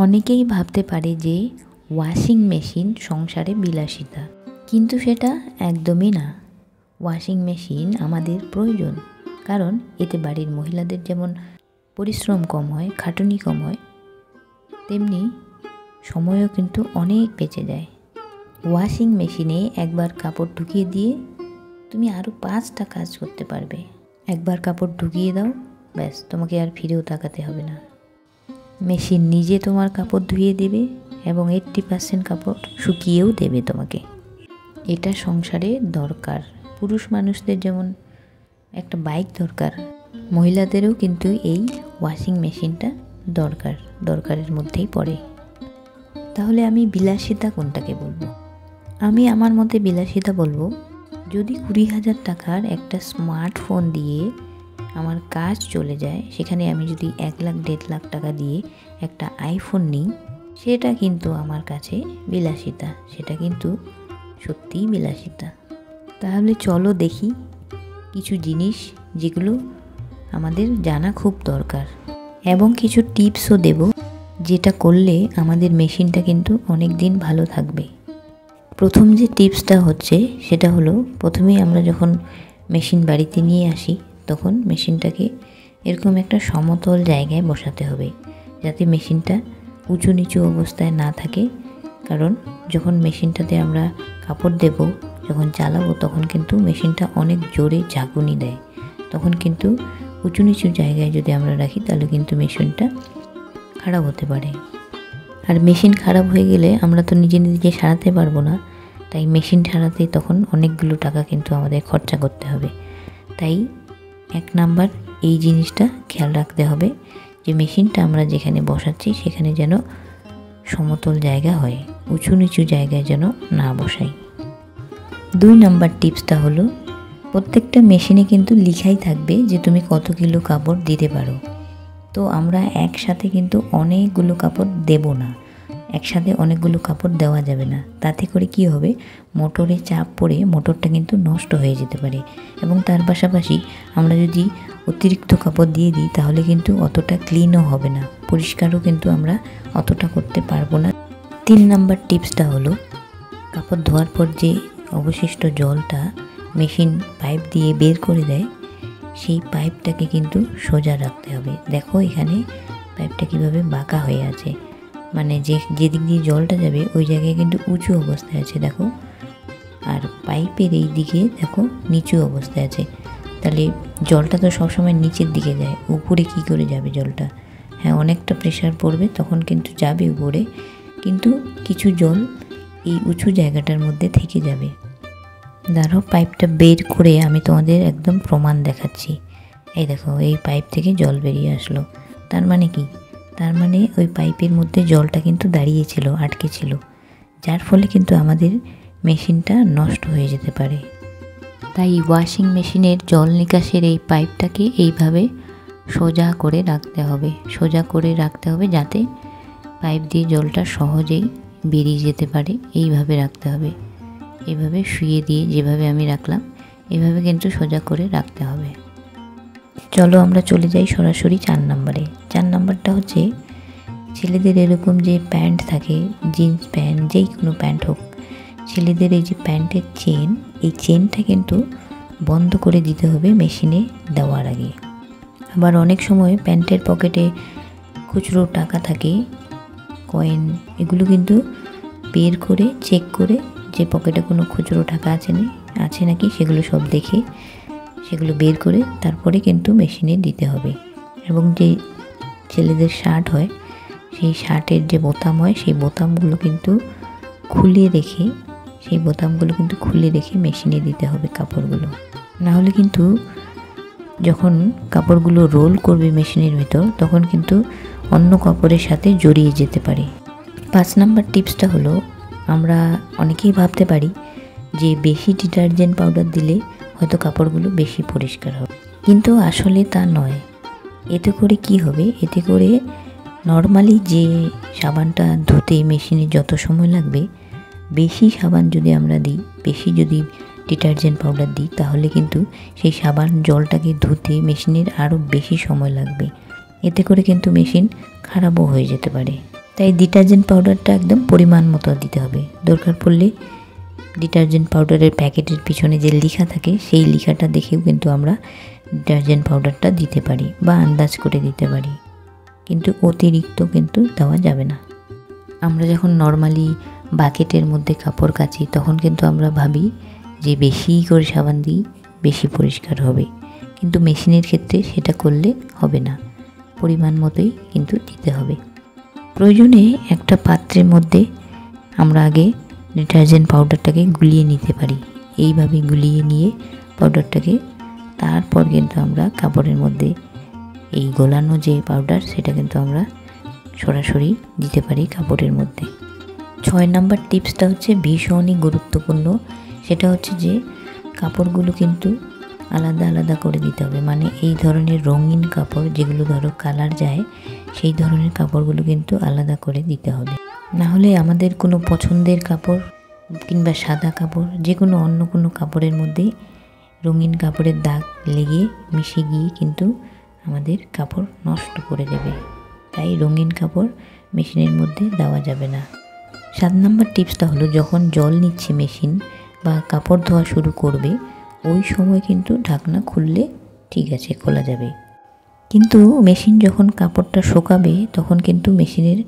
অনেকেই ভাবতে পারে যে ওয়াশিং মেশিন সংসারে বিলাসিতা, কিন্তু সেটা একদমই না। ওয়াশিং মেশিন আমাদের প্রয়োজন, কারণ এতে বাড়ির মহিলাদের যেমন পরিশ্রম কম হয়, খাটুনি কম হয়, তেমনি সময়ও কিন্তু অনেক বেঁচে যায়। ওয়াশিং মেশিনে একবার কাপড় ঢুকিয়ে দিয়ে তুমি আরও 5টা কাজ করতে পারবে। একবার কাপড় ঢুকিয়ে দাও, ব্যাস, তোমাকে আর ফিরেও তাকাতে হবে না। মেশিন নিজে তোমার কাপড় ধুয়ে দেবে এবং 80% কাপড় শুকিয়েও দেবে তোমাকে। এটা সংসারে দরকার। পুরুষ মানুষদের যেমন একটা বাইক দরকার, মহিলাদেরও কিন্তু এই ওয়াশিং মেশিনটা দরকারের মধ্যেই পড়ে। তাহলে আমি বিলাসিতা কোনটাকে বলবো? আমি আমার মতে বিলাসিতা বলবো, যদি 20,000 টাকার একটা স্মার্টফোন দিয়ে আমার কাজ চলে যায়, সেখানে আমি যদি 1 লাখ 1.5 লাখ টাকা দিয়ে একটা আইফোন নিই, সেটা কিন্তু আমার কাছে বিলাসিতা, সেটা কিন্তু সত্যিই বিলাসিতা। তাহলে চলো দেখি কিছু জিনিস যেগুলো আমাদের জানা খুব দরকার, এবং কিছু টিপসও দেব যেটা করলে আমাদের মেশিনটা কিন্তু অনেক দিন ভালো থাকবে। প্রথম যে টিপসটা হচ্ছে সেটা হলো, প্রথমেই আমরা যখন মেশিন বাড়িতে নিয়ে আসি তখন মেশিনটাকে এরকম একটা সমতল জায়গায় বসাতে হবে, যাতে মেশিনটা উঁচু নিচু অবস্থায় না থাকে। কারণ যখন মেশিনটাতে আমরা কাপড় দেব, যখন চালাবো, তখন কিন্তু মেশিনটা অনেক জোরে ঝাঁকুনি দেয়। তখন কিন্তু উঁচু নিচু জায়গায় যদি আমরা রাখি, তাহলে কিন্তু মেশিনটা খারাপ হতে পারে। আর মেশিন খারাপ হয়ে গেলে আমরা তো নিজে সারাতে পারবো না, তাই মেশিন সারাতে তখন অনেকগুলো টাকা কিন্তু আমাদের খরচা করতে হবে। তাই 1 নাম্বার এই জিনিসটা খেয়াল রাখতে হবে যে মেশিনটা আমরা যেখানে বসাচ্ছি সেখানে যেন সমতল জায়গা হয়, উঁচু নিচু জায়গায় যেন না বসাই। 2 নাম্বার টিপসটা হলো, প্রত্যেকটা মেশিনে কিন্তু লেখাই থাকবে যে তুমি কত কিলো কাপড় দিতে পারো। তো আমরা একসাথে কিন্তু অনেকগুলো কাপড় দেব না, একসাথে অনেকগুলো কাপড় দেওয়া যাবে না। তাতে করে কি হবে, মোটরে চাপ পড়ে মোটরটা কিন্তু নষ্ট হয়ে যেতে পারে, এবং তার পাশাপাশি আমরা যদি অতিরিক্ত কাপড় দিয়ে দিই তাহলে কিন্তু অতটা ক্লিনও হবে না, পরিষ্কারও কিন্তু আমরা অতটা করতে পারবো না। 3 নাম্বার টিপসটা হলো, কাপড় ধোয়ার পর যে অবশিষ্ট জলটা মেশিন পাইপ দিয়ে বের করে দেয়, সেই পাইপটাকে কিন্তু সোজা রাখতে হবে। দেখো এখানে পাইপটা কিভাবে বাঁকা হয়ে আছে, মানে যেদিক দিয়ে জলটা যাবে ওই জায়গায় কিন্তু উঁচু অবস্থায় আছে, দেখো। আর পাইপের এই দিকে দেখো নিচু অবস্থায় আছে। তাহলে জলটা তো সবসময় নিচের দিকে যায়, উপরে কি করে যাবে জলটা? হ্যাঁ, অনেকটা প্রেশার পড়বে, তখন কিন্তু যাবে উপরে, কিন্তু কিছু জল এই উঁচু জায়গাটার মধ্যে থেকে যাবে। দাঁড়াও, পাইপটা বের করে আমি তোমাদের একদম প্রমাণ দেখাচ্ছি। এই দেখো, এই পাইপ থেকে জল বেরিয়ে আসলো। তার মানে কি? তার মানে ওই পাইপের মধ্যে জলটা কিন্তু দাঁড়িয়েছিল, আটকে ছিল, যার ফলে কিন্তু আমাদের মেশিনটা নষ্ট হয়ে যেতে পারে। তাই ওয়াশিং মেশিনের জল নিকাশের এই পাইপটাকে এইভাবে সোজা করে রাখতে হবে, যাতে পাইপ দিয়ে জলটা সহজেই বেরিয়ে যেতে পারে। এইভাবে রাখতে হবে, এইভাবে শুয়ে দিয়ে যেভাবে আমি রাখলাম, এইভাবে কিন্তু সোজা করে রাখতে হবে। চলো আমরা চলে যাই সরাসরি 4 নাম্বারে। 4 নাম্বারটা হচ্ছে, ছেলেদের এরকম যে প্যান্ট থাকে, জিন্স প্যান্ট, যেই কোনো প্যান্ট হোক, ছেলেদের এই যে প্যান্টের চেন, এই চেনটা কিন্তু বন্ধ করে দিতে হবে মেশিনে দেওয়ার আগে। আবার অনেক সময় প্যান্টের পকেটে খুচরো টাকা থাকে, কয়েন, এগুলো কিন্তু বের করে চেক করে যে পকেটে কোনো খুচরো টাকা আছে নাকি সেগুলো সব দেখে সেগুলো বের করে তারপরে কিন্তু মেশিনে দিতে হবে। এবং যে ছেলেদের শার্ট হয়, সেই শার্টের যে বোতাম হয়, সেই বোতামগুলো কিন্তু খুলে রেখে মেশিনে দিতে হবে কাপড়গুলো। না হলে কিন্তু যখন কাপড়গুলো রোল করবে মেশিনের ভিতর, তখন কিন্তু অন্য কাপড়ের সাথে জড়িয়ে যেতে পারে। 5 নাম্বার টিপসটা হলো, আমরা অনেকেই ভাবতে পারি যে বেশি ডিটারজেন্ট পাউডার দিলে হয়তো কাপড়গুলো বেশি পরিষ্কার হবে, কিন্তু আসলে তা নয়। এতে করে কি হবে, এতে করে নর্মালি যে সাবানটা ধুতে মেশিনে যত সময় লাগবে, বেশি সাবান যদি আমরা দিই, বেশি যদি ডিটারজেন্ট পাউডার দিই, তাহলে কিন্তু সেই সাবান জলটাকে ধুতে মেশিনের আরও বেশি সময় লাগবে। এতে করে কিন্তু মেশিন খারাপও হয়ে যেতে পারে। তাই ডিটারজেন্ট পাউডারটা একদম পরিমাণ মতো দিতে হবে। দরকার পড়লে ডিটারজেন্ট পাউডারের প্যাকেটের পিছনে যে লেখা থাকে সেই লেখাটা দেখেও কিন্তু আমরা ডিটারজেন্ট পাউডারটা দিতে পারি বা আন্দাজ করে দিতে পারি, কিন্তু অতিরিক্ত কিন্তু দেওয়া যাবে না। আমরা যখন নর্মালি বাকেটের মধ্যে কাপড় কাচি তখন কিন্তু আমরা ভাবি যে বেশি করে সাবান দিই বেশি পরিষ্কার হবে, কিন্তু মেশিনের ক্ষেত্রে সেটা করলে হবে না, পরিমাণ মতোই কিন্তু দিতে হবে। প্রয়োজনে একটা পাত্রের মধ্যে আমরা আগে ডিটারজেন্ট পাউডারটাকে গুলিয়ে নিতে পারি। এইভাবে গুলিয়ে নিয়ে পাউডারটাকে তারপর কিন্তু আমরা কাপড়ের মধ্যে এই গোলানো যে পাউডার সেটা কিন্তু আমরা সরাসরি দিতে পারি কাপড়ের মধ্যে। 6 নম্বর টিপসটা হচ্ছে ভীষণই গুরুত্বপূর্ণ, সেটা হচ্ছে যে কাপড়গুলো কিন্তু আলাদা আলাদা করে দিতে হবে। মানে এই ধরনের রঙিন কাপড় যেগুলো ধরো কালার যায় সেই ধরনের কাপড়গুলো কিন্তু আলাদা করে দিতে হবে, না হলে আমাদের কোনো পছন্দের কাপড় কিংবা সাদা কাপড় যে কোনো অন্য কোনো কাপড়ের মধ্যে রঙিন কাপড়ের দাগ লেগে মিশে গিয়ে কিন্তু আমাদের কাপড় নষ্ট করে দেবে। তাই রঙিন কাপড় মেশিনের মধ্যে দেওয়া যাবে না। 7 নম্বর টিপসটা হলো যখন জল নিচ্ছে মেশিন বা কাপড় ধোয়া শুরু করবে ওই সময় কিন্তু ঢাকনা খুললে ঠিক আছে, খোলা যাবে, কিন্তু মেশিন যখন কাপড়টা শুকাবে তখন কিন্তু মেশিনের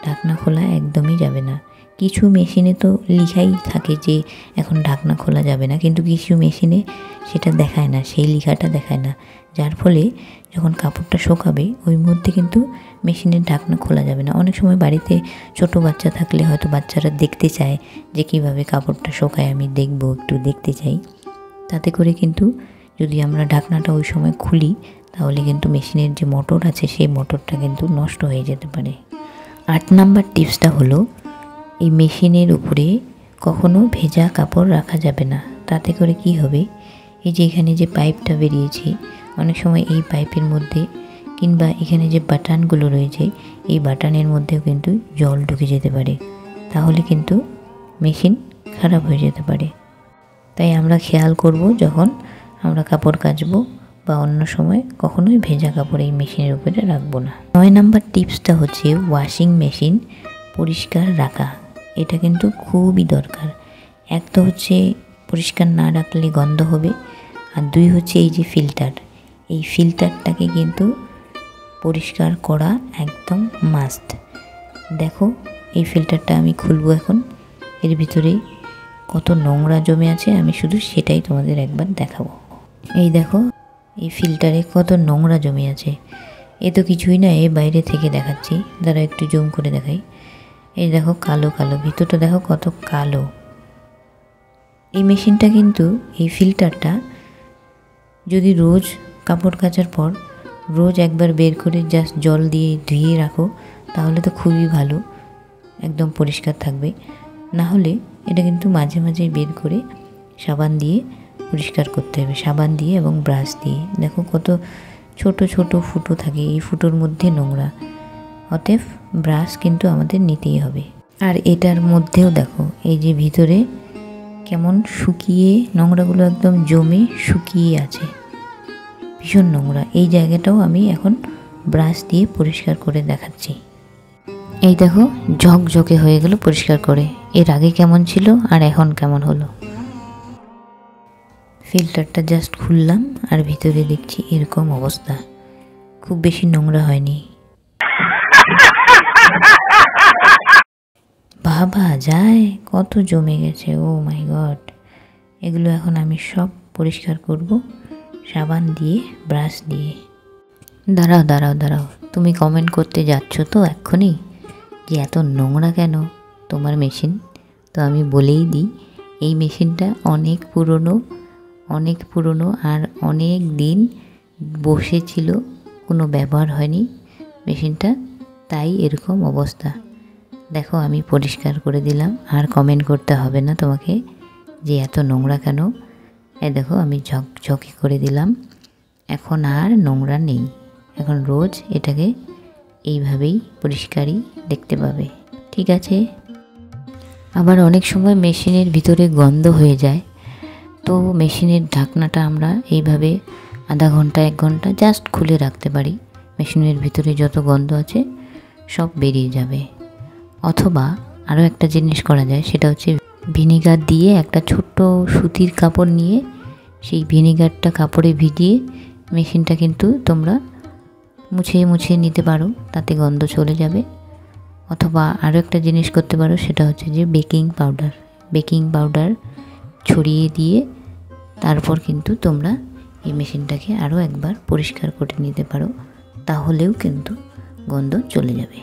ঢাকনা খোলা একদমই যাবে না। কিছু মেশিনে তো লেখাই থাকে যে এখন ঢাকনা খোলা যাবে না, কিন্তু কিছু মেশিনে সেটা দেখায় না, সেই লেখাটা দেখায় না, যার ফলে যখন কাপড়টা শুকাবে ওই মুহূর্তে কিন্তু মেশিনের ঢাকনা খোলা যাবে না। অনেক সময় বাড়িতে ছোট বাচ্চা থাকলে হয়তো বাচ্চারা দেখতে চায় যে কীভাবে কাপড়টা শুকায়, আমি দেখবো, একটু দেখতে চাই, তাতে করে কিন্তু যদি আমরা ঢাকনাটা ওই সময় খুলি তাহলে কিন্তু মেশিনের যে মোটর আছে সেই মোটরটা কিন্তু নষ্ট হয়ে যেতে পারে। 8 নম্বর টিপসটা হলো এই মেশিনের উপরে কখনো ভেজা কাপড় রাখা যাবে না। তাতে করে কি হবে, এই যে এখানে যে পাইপটা বেরিয়েছে অনেক সময় এই পাইপের মধ্যে কিংবা এখানে যে বাটনগুলো রয়েছে এই বাটনের মধ্যেও কিন্তু জল ঢুকে যেতে পারে, তাহলে কিন্তু মেশিন খারাপ হয়ে যেতে পারে। তাই আমরা খেয়াল করব যখন আমরা কাপড় কাচবো বা অন্য সময় কখনোই ভেজা কাপড় এই মেশিনের উপরে রাখবো না। 9 নম্বর টিপসটা হচ্ছে ওয়াশিং মেশিন পরিষ্কার রাখা। এটা কিন্তু খুবই দরকার। এক তো হচ্ছে পরিষ্কার না রাখলে গন্ধ হবে, আর 2 হচ্ছে এই যে ফিল্টার, এই ফিল্টারটাকে কিন্তু পরিষ্কার করা একদম মাস্ট। দেখো এই ফিল্টারটা আমি খুলবো এখন, এর ভিতরে কত নোংরা জমে আছে আমি শুধু সেটাই তোমাদের একবার দেখাবো। এই দেখো এই ফিল্টারে কত নোংরা জমে আছে, এ তো কিছুই না, এ বাইরে থেকে দেখাচ্ছি, দাঁড়া একটু জুম করে দেখাই। এই দেখো কালো কালো, ভিতরটা দেখো কত কালো। এই মেশিনটা কিন্তু এই ফিল্টারটা যদি রোজ কাপড় কাচার পর রোজ একবার বের করে জাস্ট জল দিয়ে ধুয়ে রাখো তাহলে তো খুবই ভালো, একদম পরিষ্কার থাকবে। না হলে এটা কিন্তু মাঝে মাঝে বের করে সাবান দিয়ে পরিষ্কার করতে হবে, সাবান দিয়ে এবং ব্রাশ দিয়ে। দেখো কত ছোট ছোট ফুটো থাকে, এই ফুটোর মধ্যে নোংরা, অতএব ব্রাশ কিন্তু আমাদের নিতেই হবে। আর এটার মধ্যেও দেখো এই যে ভিতরে কেমন শুকিয়ে নোংরাগুলো একদম জমে শুকিয়ে আছে, ভীষণ নোংরা। এই জায়গাটাও আমি এখন ব্রাশ দিয়ে পরিষ্কার করে দেখাচ্ছি। এই দেখো ঝকঝকে হয়ে গেল পরিষ্কার করে, এর আগে কেমন ছিল আর এখন কেমন হলো। ফিল্টারটা জাস্ট খুললাম আর ভিতরে দেখছি এরকম অবস্থা, খুব বেশি নোংরা হয়নি। ভাবা যায় কত জমে গেছে, ও মাই গড। এগুলো এখন আমি সব পরিষ্কার করব সাবান দিয়ে, ব্রাশ দিয়ে। দাঁড়াও দাঁড়াও দাঁড়াও, তুমি কমেন্ট করতে যাচ্ছ তো এক্ষুনি যে এত নোংরা কেন তোমার মেশিন। তো আমি বলেই দিই, এই মেশিনটা অনেক পুরনো আর অনেক দিন বসেছিল, কোনো ব্যবহার হয়নি মেশিনটা, তাই এরকম অবস্থা। দেখো আমি পরিষ্কার করে দিলাম, আর কমেন্ট করতে হবে না তোমাকে যে এত নোংরা কেন। এই দেখো আমি ঝকঝকে করে দিলাম, এখন আর নোংরা নেই, এখন রোজ এটাকে এইভাবেই পরিষ্কারই দেখতে পাবে, ঠিক আছে। আবার অনেক সময় মেশিনের ভিতরে গন্ধ হয়ে যায়, তো মেশিনের ঢাকনাটা আমরা এইভাবে আধা ঘন্টা 1 ঘন্টা জাস্ট খুলে রাখতে পারি, মেশিনের ভিতরে যত গন্ধ আছে সব বেরিয়ে যাবে। অথবা আরও একটা জিনিস করা যায়, সেটা হচ্ছে ভিনিগার দিয়ে একটা ছোট্ট সুতির কাপড় নিয়ে সেই ভিনিগারটা কাপড়ে ভিজিয়ে মেশিনটা কিন্তু তোমরা মুছিয়ে মুছিয়ে নিতে পারো, তাতে গন্ধ চলে যাবে। অথবা আরও একটা জিনিস করতে পারো, সেটা হচ্ছে যে বেকিং পাউডার ছড়িয়ে দিয়ে তারপর কিন্তু তোমরা এই মেশিনটাকে আরও একবার পরিষ্কার করে নিতে পারো, তাহলেও কিন্তু গন্ধ চলে যাবে।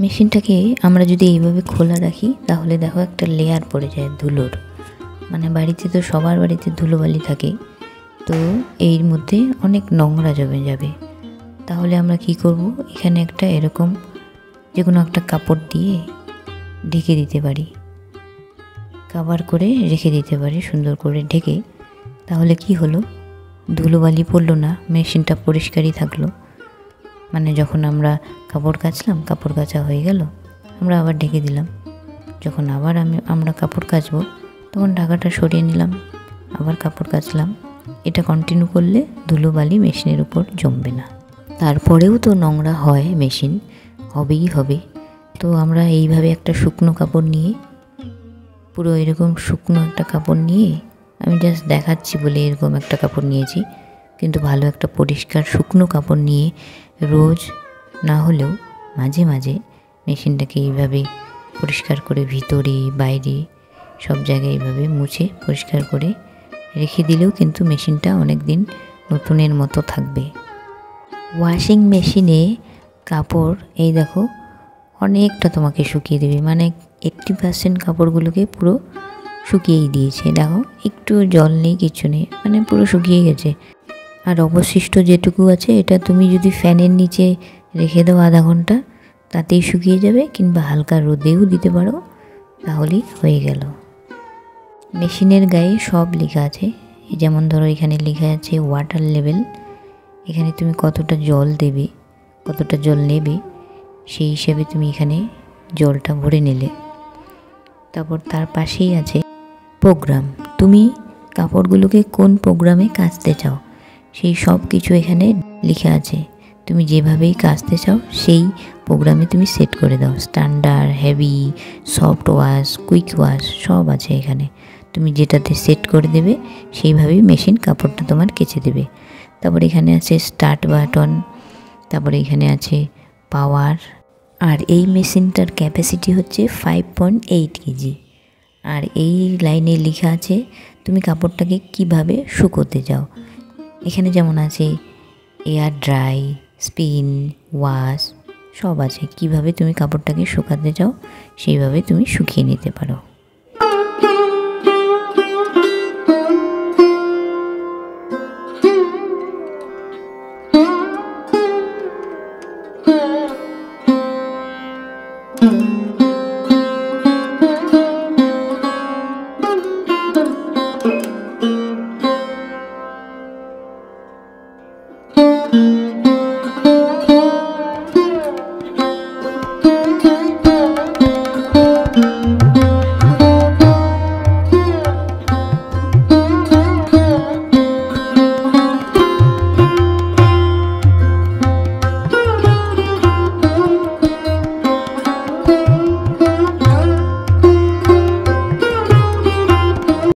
মেশিনটাকে আমরা যদি এইভাবে খোলা রাখি তাহলে দেখো একটা লেয়ার পড়ে যায় ধুলোর, মানে বাড়িতে তো সবার বাড়িতে ধুলোবালি থাকে, তো এর মধ্যে অনেক নোংরা জমে যাবে। তাহলে আমরা কি করব, এখানে একটা এরকম যে কোনো একটা কাপড় দিয়ে ঢেকে দিতে পারি, কভার করে রেখে দিতে পারি সুন্দর করে ঢেকে। তাহলে কি হলো, ধুলোবালি পড়লো না, মেশিনটা পরিষ্কারই থাকলো। মানে যখন আমরা কাপড় কাচলাম, কাপড় কাচা হয়ে গেল, আমরা আবার ঢেকে দিলাম, যখন আবার আমরা কাপড় কাচবো তখন ঢাকাটা সরিয়ে নিলাম, আবার কাপড় কাচলাম। এটা কন্টিনিউ করলে ধুলোবালি মেশিনের উপর জমবে না। তারপরেও তো নোংরা হয়, মেশিন হবেই হবে। তো আমরা এইভাবে একটা শুকনো কাপড় নিয়ে, পুরো এরকম শুকনো একটা কাপড় নিয়ে, আমি জাস্ট দেখাচ্ছি বলে এরকম একটা কাপড় নিয়েছি, কিন্তু ভালো একটা পরিষ্কার শুকনো কাপড় নিয়ে রোজ না হলেও মাঝে মাঝে মেশিনটাকে এইভাবে পরিষ্কার করে ভিতরে বাইরে সব জায়গায় এইভাবে মুছে পরিষ্কার করে রেখে দিলেও কিন্তু মেশিনটা অনেক দিন নতুনের মতো থাকবে। ওয়াশিং মেশিনে কাপড় এই দেখো অনেকটা তোমাকে শুকিয়ে দেবে, মানে 80% কাপড়গুলোকে পুরো শুকিয়েই দিয়েছে। দেখো একটু জল নেই, কিছু নেই, মানে পুরো শুকিয়ে গেছে। আর অবশিষ্ট যেটুকু আছে এটা তুমি যদি ফ্যানের নিচে রেখে দাও আধা ঘন্টা, তাতেই শুকিয়ে যাবে, কিংবা হালকা রোদেও দিতে পারো, তাহলেই হয়ে গেল। মেশিনের গায়ে সব লেখা আছে, যেমন ধরো এখানে লেখা আছে ওয়াটার লেভেল, এখানে তুমি কতটা জল দেবে, কতটা জল নেবে, সেই হিসেবে তুমি এখানে জলটা ভরে নিলে। তারপর তার পাশেই আছে প্রোগ্রাম, তুমি কাপড়গুলোকে কোন প্রোগ্রামে কাচতে চাও সেই সব কিছু এখানে লেখা আছে। তুমি যেভাবেই কাচতে চাও সেই প্রোগ্রামে তুমি সেট করে দাও, standard, heavy, soft wash, quick wash সব আছে এখানে। তুমি যেটাতে সেট করে দেবে সেইভাবেই মেশিন কাপড়টা তোমার কেচে দেবে। তারপর এখানে আছে স্টার্ট বাটন, তারপরে এখানে আছে পাওয়ার। আর এই মেশিনটার ক্যাপাসিটি হচ্ছে 5.8 কেজি। আর এই লাইনে লেখা আছে তুমি কাপড়টাকে কিভাবে শুকোতে চাও। এখানে যেমন আছে এয়ার ড্রাই, স্পিন, ওয়াশ সব আছে, কিভাবে তুমি কাপড়টাকে শুকাতে চাও সেইভাবে তুমি শুকিয়ে নিতে পারো।